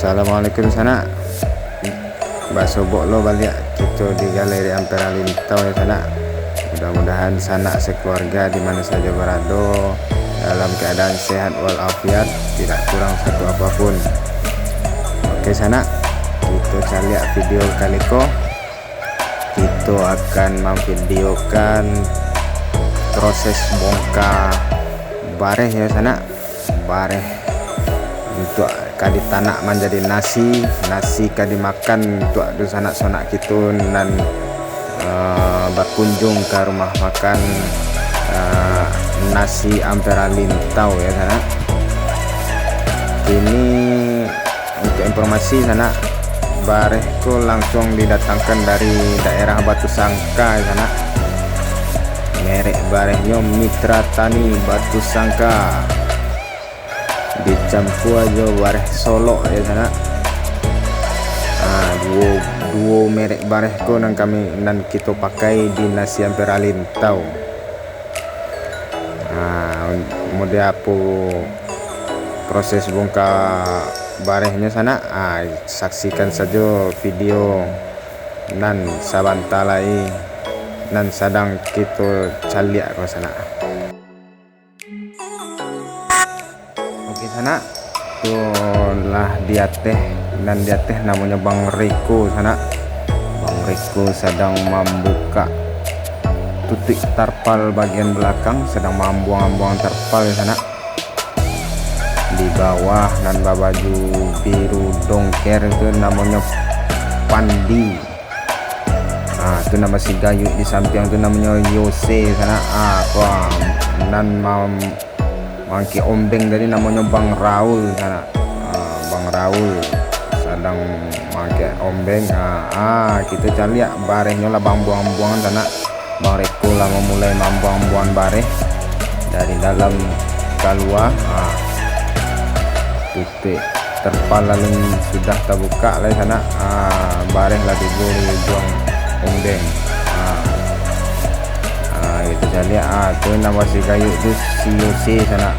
Assalamualaikum sana. Bakso lo balik kita di Galeri Ampera Lintau ya sana. Mudah-mudahan sana sekeluarga di mana saja berada dalam keadaan sehat walafiat, tidak kurang satu apapun. Oke sana, kita cari lihat video kali ko. Kita akan memvideokan proses bongkar bareh ya sana. Bareh untuk kadi tanak menjadi nasi kadi makan untuk sanak-sanak kita dan berkunjung ke rumah makan nasi Ampera Lintau ya sana. Ini untuk informasi sana, barehku langsung didatangkan dari daerah Batu Sangka ya sana. Merek barehnya Mitra Tani Batu Sangka, dicampur aja bareh Solo ya sana. Dua merek barehku yang kita pakai di nasi Ampera Lintau. Kemudian apa proses bongkar barehnya sana, saksikan saja video dan sabantalai dan sedang kita caliak ke sana. Oke sana, itulah dia teh, dan dia teh namanya Bang Riko sana. Bang Riko sedang membuka tutup tarpal bagian belakang, sedang membuang-buang tarpal di sana. Di bawah dan baju biru dongker itu namanya Pandi. Itu nama si Gayu, di samping itu namanya Yose sana. Dan mangki ombeng tadi namanya Bang Raul sana. Bang Raul sedang mangki ombeng. Kita cari ya barehnya lah bang buang-buangan sana. Bang Reko lah memulai membuang-buang bareh dari dalam keluar. Tutup terpal lalu sudah terbuka lah sana. Bareh lah dibuang ombeng. Kita cari itu nama si Gayu itu si Yose sana.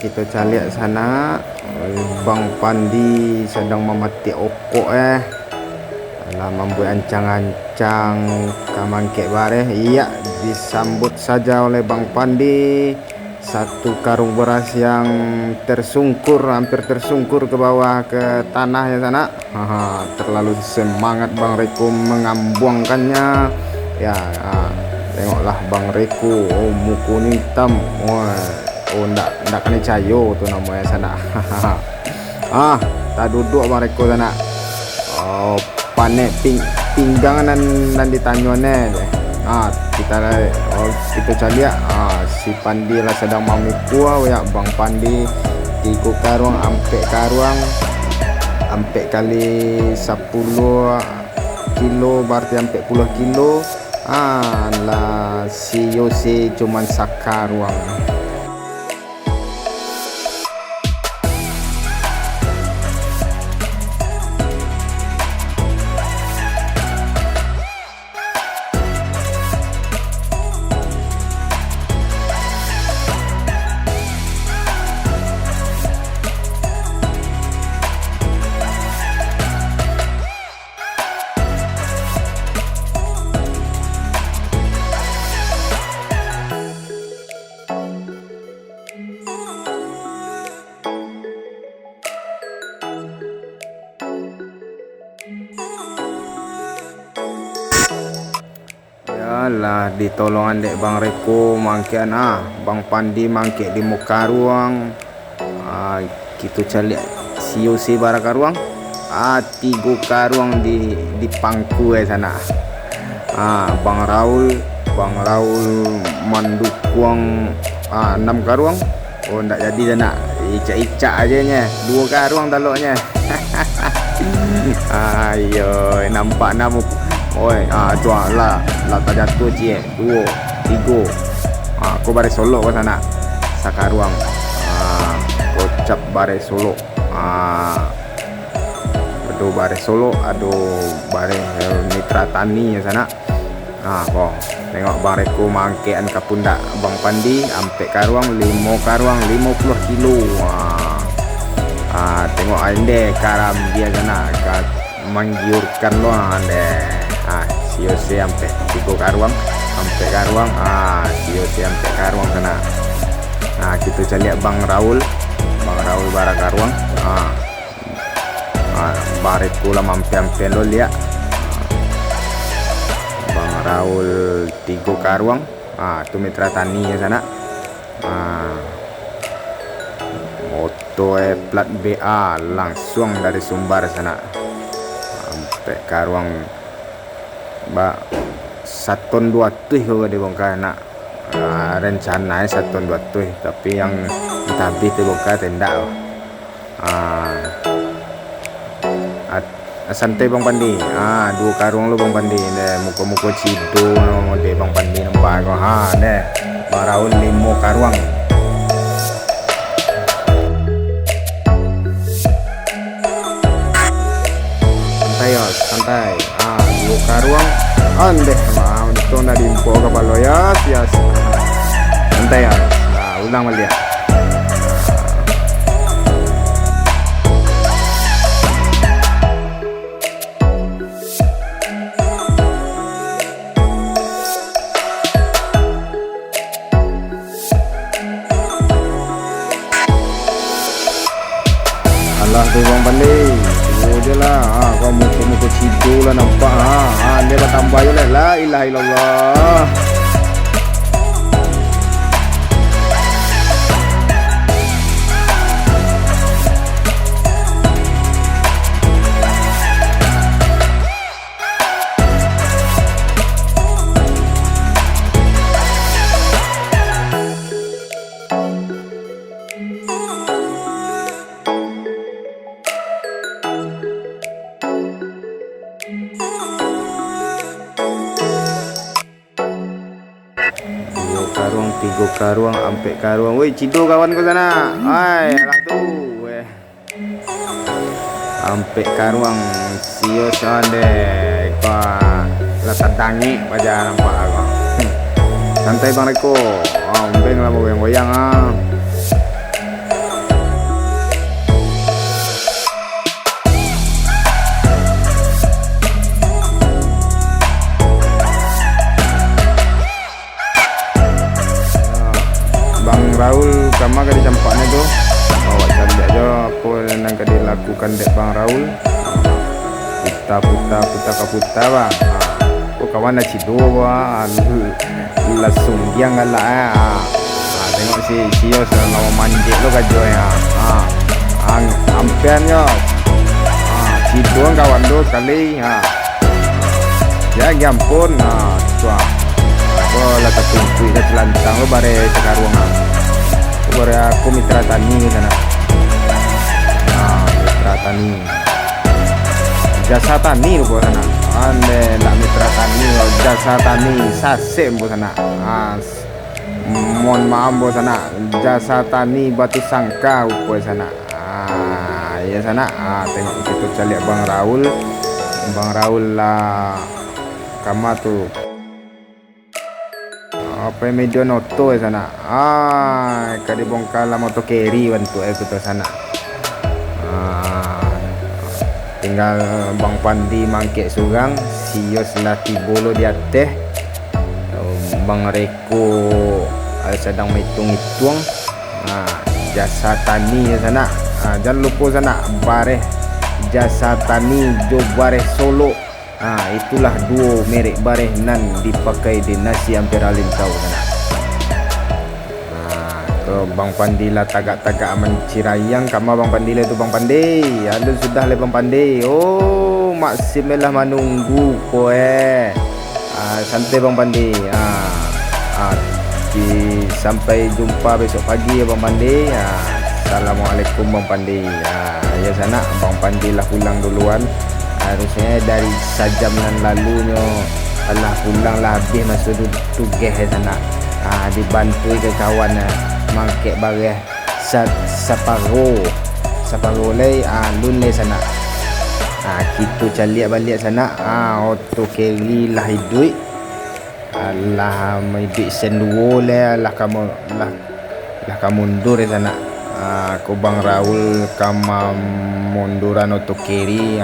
Kita cari sana, Bang Pandi sedang memetik okok membuat ancang-ancang kamangkek bareh. Iya, disambut saja oleh Bang Pandi. Satu karung beras yang tersungkur, hampir tersungkur ke bawah ke tanah ya sana. Terlalu semangat Bang Reko mengambuangkannya ya. Tengoklah Bang Reko, muka hitam. Ndak kena cayo tu namanya sana. Tak duduk Bang Reko sana. Panek pinggang dan ditanyone. Kita cari ya. Si Pandi lah sedang memikul ya Bang Pandi. 3 karung ampe kali 10 kilo berarti ampe 10 kilo. Lah si Yose cuman sakaruang. Lah ditolongan dek Bang Reko mangkian Bang Pandi mangkek di muka ruang. Kita cari si Yose bara karuang. 3 karuang di pangku sana. Bang Raul mendukung 6 karuang. Ndak jadi sana. Ica-ica aja nya 2 karuang taloknya. Ayo nampak namu. Tuan lah tak jatuh je 2, 3. Aku bare Solo ke sana sakaruang. Kocap bare Solo. Aduh bare Solo, aduh bare Mitra Tani ya sana. Kau tengok Bang Reko mangkean ke pundak Bang Pandi ampe karuang 5 karuang 50 kilo. Tengok ande karam dia sana menggiurkan lo ande. Siose ampe 3 karuang ampe karuang. Siose ampe karuang sana. Kita cari Bang Raul bara karuang. Bang Reko lah ampe lo lihat. Bang Raul 3 karuang. Tu mitra tani ya sana. Moto plat BA langsung dari Sumbar sana. Sampai karuang 1 ton 200 kalau dia bongkar nak. Rencana 1 ton 200 tapi yang habis tu bongkar tendak. Santai Bang Pandi. 2 karuang lu Bang Pandi. Muka-muka cido de Bang Pandi nampak kau. Bang Raul 5 karuang. Santai. 2 karuang. Ande itu nak diimpor ke balo ya. Santai ya. Ulang balik. Alah tu Bang Pandi. Je lah. Kau muka-muka cido lah nampak. Dia bertambah je lah. La ilaha illallah. Karuang 3 karuang ampe karuang. Woi cido kawan ke sana. Alah tu. Ampe karuang sios ande. Kau letak tangi baca nampak kau. Santai Bang Reko. Umbeng lah goyang-goyang Raul kama kadi campaknya tu. Awak cari aja apa yang kadi lakukan dek Bang Raul. Puta bang. Kawan nak cido wah. Langsung dia ngalak tengok si Sios lawa manjek lo kajo ya. Ampiannya. Cido kawan tu sekali. Ya gampun. Lah tertumpu dah telantang lo bare cekaruang. Bare aku mitra tani sana. Mitra tani. Jasa tani lo sana. Ande lah mitra tani, jasa tani sasem bo sana. Mohon maaf bo sana. Jasa tani Batu Sangka upo sana. Ya sana. Tengok kita cari Bang Raul. Bang Raul lah kama tu. Apa media noto sana. Kadi bongkar lah moto carry bantu kita sana. Tinggal Bang Pandi mangkek surang. Sios lah tibolo di atas. Bang Reko sedang hitung-hitung. Jasa tani sana. Jangan lupa sana Bareh Jasa Tani Jo Bareh Solo. Itulah 2 merek bareh nan dipakai di nasi Amperalim tahu sana. Bang Pandi lah tagak-tagak mencirayang kama Bang Pandi lah tu Bang Pandi. Alun sudah le Bang Pandi. Maksimal lah menunggu santai Bang Pandi. Sampai jumpa besok pagi ya Bang Pandi. Assalamualaikum Bang Pandi. Ya sana Bang Pandi lah pulang duluan. Harusnya dari sejam yang lalunya telah pulang lah habis masuk tugas sana. Dibantu ke kawan mangkek bareh saparo lay lun lay sana. Kita cari balik sana. Auto carry lah hidup. lah may bisen duo lah kamu mundur di sana. Ko Bang Raul kama munduran auto carry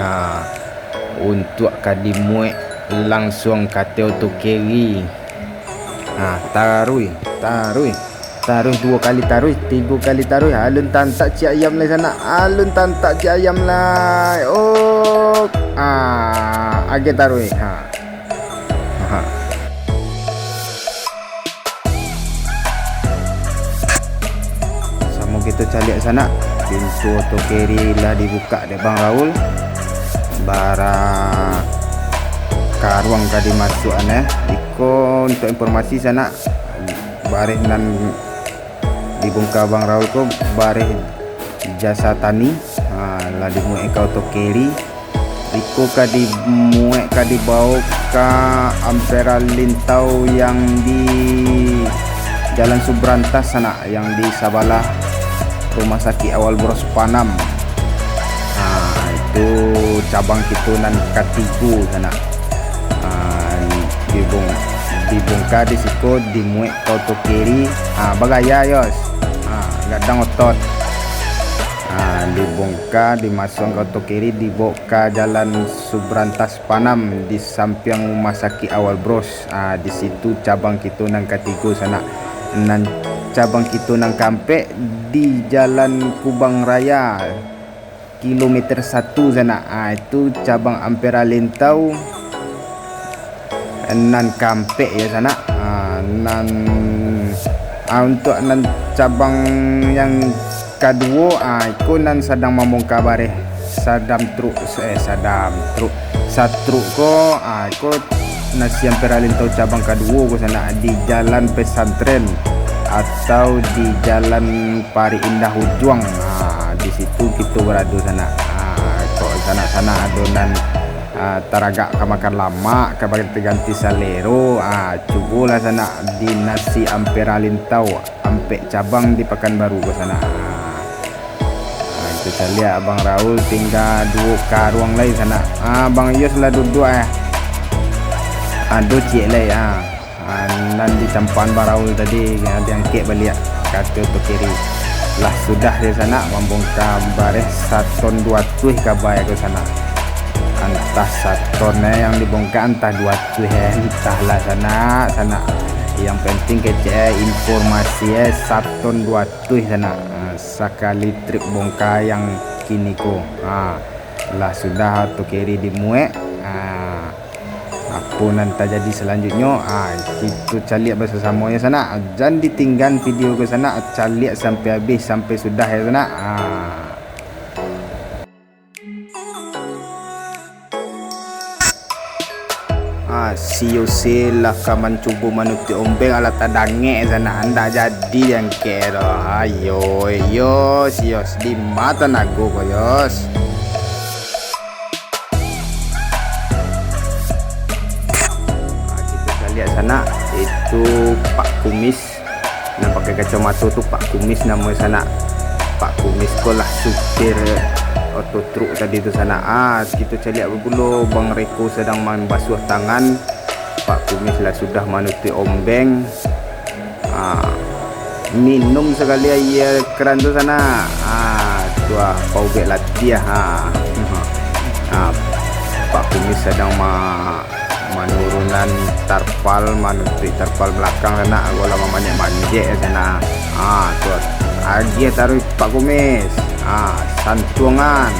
untuk kadimue langsung kate auto carry. Taruh 2 kali, taruh 3 kali, taruh alun tantak ci ayam lah sana, alun tantak ci ayam lah. Age taruh sama kita cari sana. Pintu auto carry lah dibuka deh Bang Raul, bara karuang kadi masuk iko untuk informasi sana. Bareh nan dibongkar Bang Raul ko bareh jasa tani lah dimuek ka auto carry iko kadi muek kadi bawa ke Ampera Lintau yang di Jalan Subrantas sana, yang di Sabalah Rumah Sakit Awal Bros Panam. Itu cabang kitunan katigu sana. Dibongkar di situ, dimuek ke auto carry bagaya yos, gadang otot. Dibongkar, dimasuk ke auto carry, dibawa ke Jalan Subrantas Panam di samping Rumah Sakit Awal Bros. Di situ cabang kita nang katigo sana. Nan cabang kita nang Kampe di Jalan Kubang Raya kilometer 1 sana. Itu cabang Ampera Lintau nan Kampe ya sana. Untuk nan cabang yang kedua iku nan sedang membongkar bareh sadam truk satruk ko iku nasi Ampera Lintau cabang kedua ko sana di Jalan Pesantren atau di Jalan Pari Indah Ujuang. Di situ kita berada sana. Kok sana adonan taragak kamakan lama kabar terganti salero. Cobalah sana di nasi Ampera Lintau ampe cabang di Pekanbaru ke sana. Kita lihat Bang Raul tinggal 2 karuang lain sana. Bang Yos lah duduk do cik lah nan di campan Bang Raul tadi ada yang kek balik kata auto carry lah sudah di sana membongkar bareh 1 ton 2 kabar ke sana. Entah 1 ton yang dibongkar, entah 2 entahlah sana. Yang penting kece informasi 1 ton 2 sana sekali trip bongkar yang kini ko. Lah sudah auto carry dimuek. Apa nanti jadi selanjutnya kita cari bersama ya sana. Jangan ditinggal video ke sana, cari sampai habis, sampai sudah ya sana. COC lah kaman cuba manuti ombeng alat tadange sana anda jadi yang kero. Ayo yos di mata nago ko yos. Kita lihat sana itu Pak Kumis yang pakai kacamata tuh Pak Kumis namanya sana. Pak Kumis ko lah supir auto truk tadi itu sana. Kita cari dulu Bang Reko sedang membasuh tangan. Pak Kumis lah sudah manuti ombeng. Minum sekali air keran tu sana. Tua paubek latih. Pak Kumis sedang menurunan tarpal, manuti tarpal belakang sana. Gola mamanya manjek sana. Tuh agi taruh Pak Kumis. Santungan.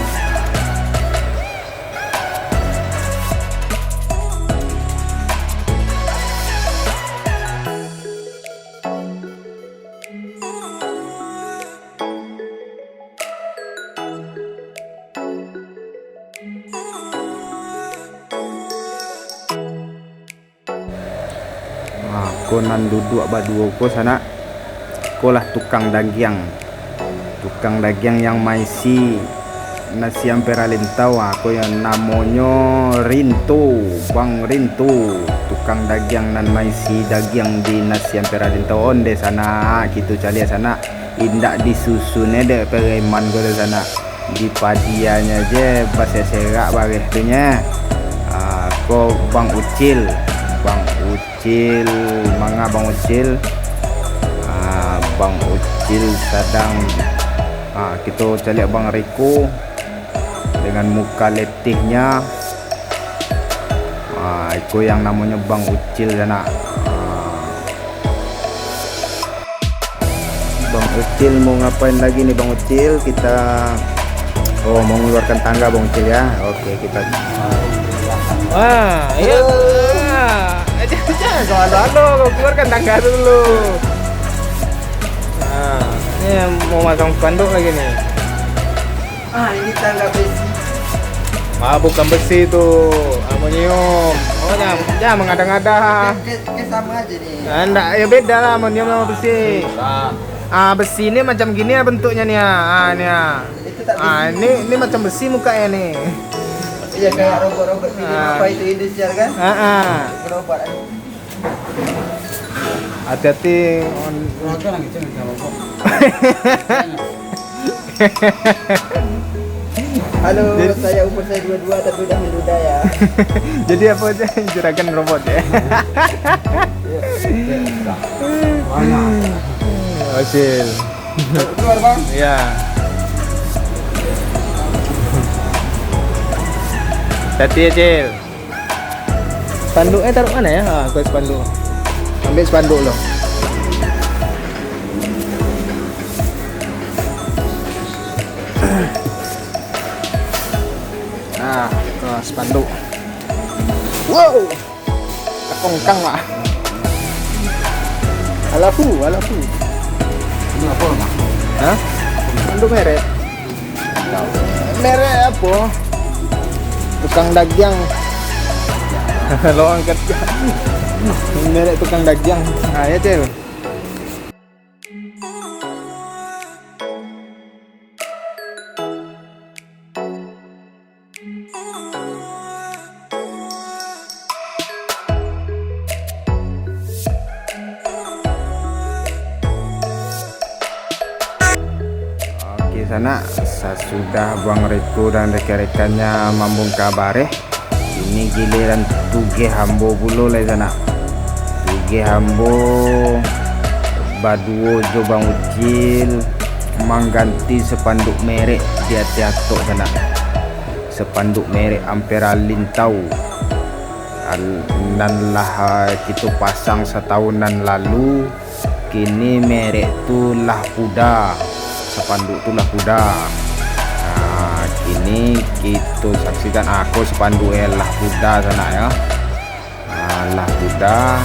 Konan duduk berdua ko sana. Kolah tukang dagang yang maisi nasi Ampera Lintau. Aku yang namanya Rinto, Bang Rinto, tukang dagang nan maisi dagang di nasi Ampera Lintau onde sana. Kita cari sana indak disusun dek pereman ko sana di padianya je bahasa serak bareh tu nya. Ko Bang Ucil Ucil, manga Bang Ucil. Bang Ucil sedang kita cari Bang Riko dengan muka letihnya. Itu yang namanya Bang Ucil sana. Bang Ucil mau ngapain lagi nih Bang Ucil? Kita mau mengeluarkan tangga Bang Ucil ya. Oke, kita iya. Halo, keluarkan tangga dulu. Ini mau masang spanduk lagi nih. Ini tangga besi. Bukan besi itu, aluminium. Jangan mengada-ngada. Kayak sama aja nih. Enggak, ya beda lah aluminium sama besi. Besi ini macam gini ya bentuknya nih ya. Ini ya. Itu tak besi. Ini macam besi mukanya nih. Iya kayak robot-robot film apa itu industrial kan? Robot. Hati-hati. Halo, saya umur saya 22 tapi udah meluda ya. Jadi apa aja juragan robot ya? Hasil. Keluar Bang. Iya. Tadi ya Cil. Spanduknya taruh mana ya? Aku spanduk. Ambil spanduk loh. Spanduk. Wow. Kongkang lah. Alafu. Ini apa Bang? Hah? Spanduk merek. Merek apa? Tukang dagang. Lo angkat. Merek tukang dagang. Ya Cil. Oke sana, sudah Bang Riko dan rekan-rekannya membongkar bareh. Ini giliran Tuge Hambo pula lah sana. Tuge Hambo baduo jo Bang Ucil mengganti spanduk merek di atas sana. Spanduk merek Ampera Lintau. Nan lah kita pasang setahunan lalu. Kini merek tu lah Puda. Spanduk tu lah Puda. Kini kita saksikan aku spanduk lah Puda sana ya. Lah Puda.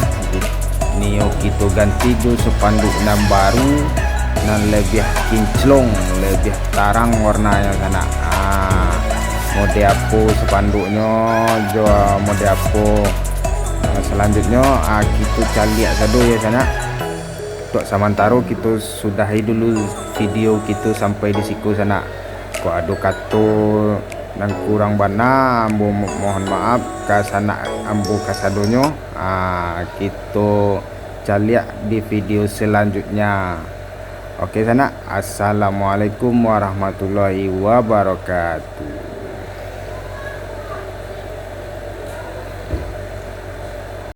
Nio kita ganti jo spanduk nan baru nan lebih kinclong, lebih tarang warnanya sana. Mode apa spanduknya, jo mode apa. Selanjutnya kita cari satu ya sana. Untuk sementara kita sudahi dulu video kita sampai di siku sana. Kau ada kata dan kurang bana, ambo mohon maaf ke sana ambo kasadonyo. Kita cari di video selanjutnya. Oke sana. Assalamualaikum warahmatullahi wabarakatuh.